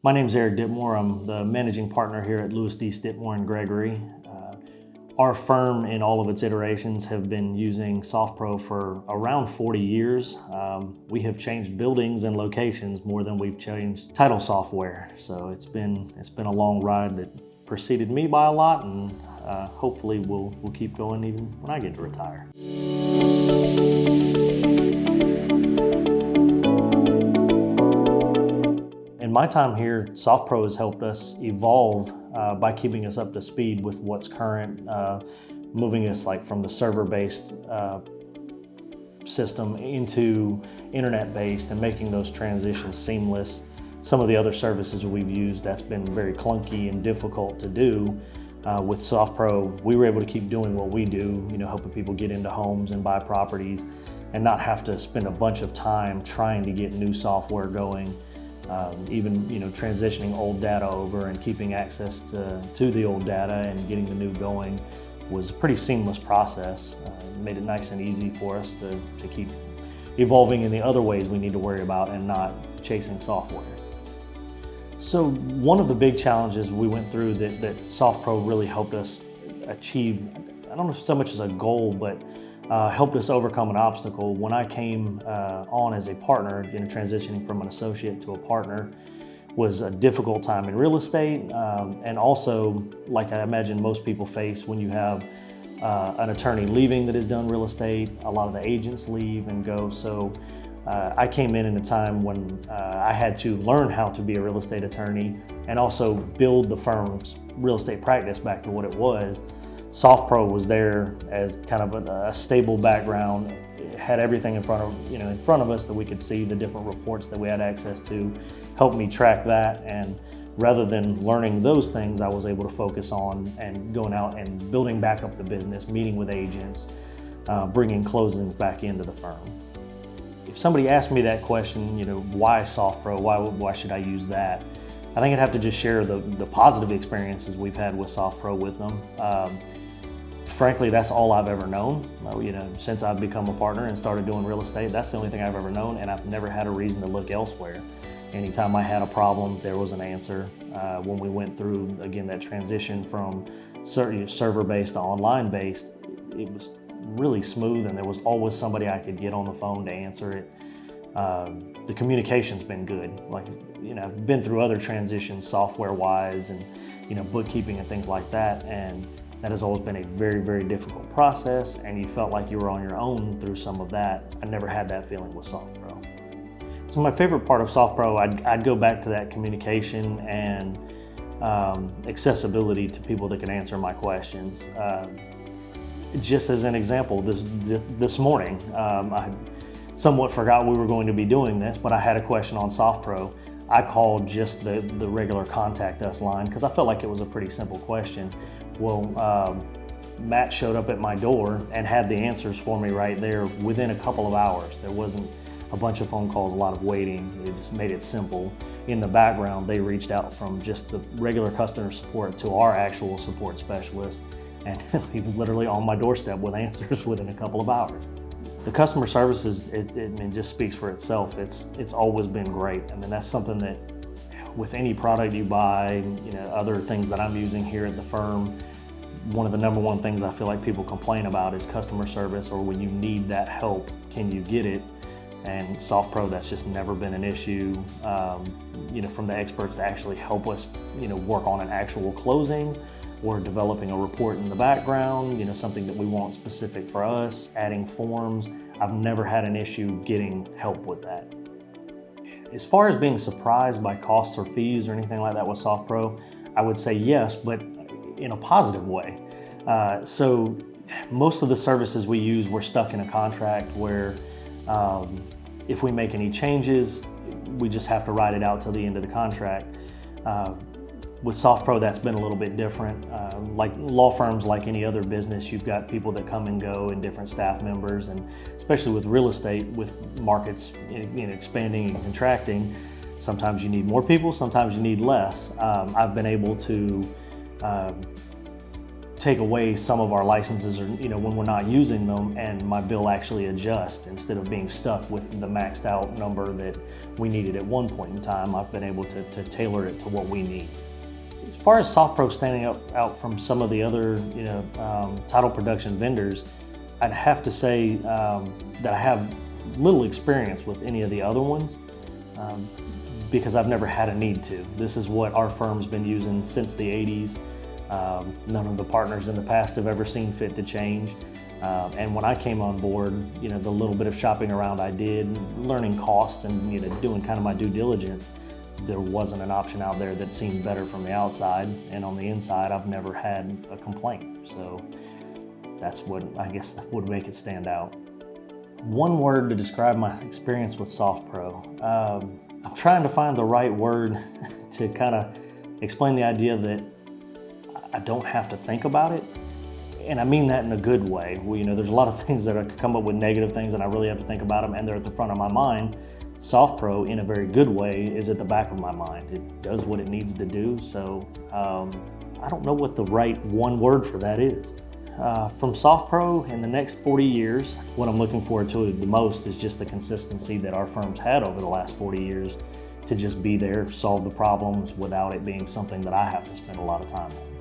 My name's Eric Ditmore. I'm the managing partner here at Lewis D. Ditmore and Gregory. Our firm, in all of its iterations, have been using SoftPro for around 40 years. We have changed buildings and locations more than we've changed title software. So it's been a long ride that preceded me by a lot, and hopefully we'll keep going even when I get to retire. In my time here, SoftPro has helped us evolve by keeping us up to speed with what's current, moving us from the server-based system into internet-based and making those transitions seamless. Some of the other services we've used, that's been very clunky and difficult to do. With SoftPro, we were able to keep doing what we do, helping people get into homes and buy properties and not have to spend a bunch of time trying to get new software going. Even transitioning old data over and keeping access to the old data and getting the new going was a pretty seamless process. Made it nice and easy for us to keep evolving in the other ways we need to worry about and not chasing software. So one of the big challenges we went through that SoftPro really helped us achieve, I don't know so much as a goal, but helped us overcome an obstacle. When I came on as a partner, transitioning from an associate to a partner, was a difficult time in real estate, and also, like I imagine most people face when you have an attorney leaving that has done real estate. A lot of the agents leave and go. So I came in a time when I had to learn how to be a real estate attorney and also build the firm's real estate practice back to what it was. SoftPro was there as kind of a stable background. It had everything in front of us that we could see, the different reports that we had access to, helped me track that. And rather than learning those things, I was able to focus on and going out and building back up the business, meeting with agents, bringing closings back into the firm. If somebody asked me that question, why SoftPro? Why should I use that? I think I'd have to just share the positive experiences we've had with SoftPro with them. Frankly, that's all I've ever known. Since I've become a partner and started doing real estate, that's the only thing I've ever known, and I've never had a reason to look elsewhere. Anytime I had a problem, there was an answer. When we went through, again, that transition from server-based to online-based, it was really smooth, and there was always somebody I could get on the phone to answer it. The communication's been good. I've been through other transitions software-wise and bookkeeping and things like that, and that has always been a very, very difficult process, and you felt like you were on your own through some of that. I never had that feeling with SoftPro. So my favorite part of SoftPro, I'd go back to that communication and accessibility to people that can answer my questions. Just as an example, this morning, I somewhat forgot we were going to be doing this, but I had a question on SoftPro. I called just the regular contact us line because I felt like it was a pretty simple question. Well, Matt showed up at my door and had the answers for me right there within a couple of hours. There wasn't a bunch of phone calls, a lot of waiting. It just made it simple. In the background, they reached out from just the regular customer support to our actual support specialist, and he was literally on my doorstep with answers within a couple of hours. The customer service it just speaks for itself. It's always been great. That's something that with any product you buy, other things that I'm using here at the firm, one of the number one things I feel like people complain about is customer service, or when you need that help, can you get it? And SoftPro, that's just never been an issue. From the experts to actually help us, work on an actual closing or developing a report in the background, something that we want specific for us, adding forms. I've never had an issue getting help with that. As far as being surprised by costs or fees or anything like that with SoftPro, I would say yes, but in a positive way. So most of the services we use, we're stuck in a contract where if we make any changes, we just have to ride it out till the end of the contract. With SoftPro, that's been a little bit different. Like law firms, like any other business, you've got people that come and go and different staff members, and especially with real estate, with markets expanding and contracting, sometimes you need more people, sometimes you need less. I've been able to take away some of our licenses, or when we're not using them, and my bill actually adjusts instead of being stuck with the maxed out number that we needed at one point in time. I've been able to tailor it to what we need. As far as SoftPro standing out from some of the other title production vendors, I'd have to say that I have little experience with any of the other ones because I've never had a need to. This is what our firm's been using since the 80s. None of the partners in the past have ever seen fit to change. And when I came on board, the little bit of shopping around I did, learning costs and doing kind of my due diligence, there wasn't an option out there that seemed better from the outside, and on the inside I've never had a complaint. So that's what I guess would make it stand out. One word to describe my experience with SoftPro. I'm trying to find the right word to kind of explain the idea that I don't have to think about it. And I mean that in a good way. There's a lot of things that I could come up with negative things and I really have to think about them, and they're at the front of my mind. SoftPro, in a very good way, is at the back of my mind. It does what it needs to do, so I don't know what the right one word for that is. From SoftPro in the next 40 years, what I'm looking forward to the most is just the consistency that our firm's had over the last 40 years to just be there, solve the problems without it being something that I have to spend a lot of time on.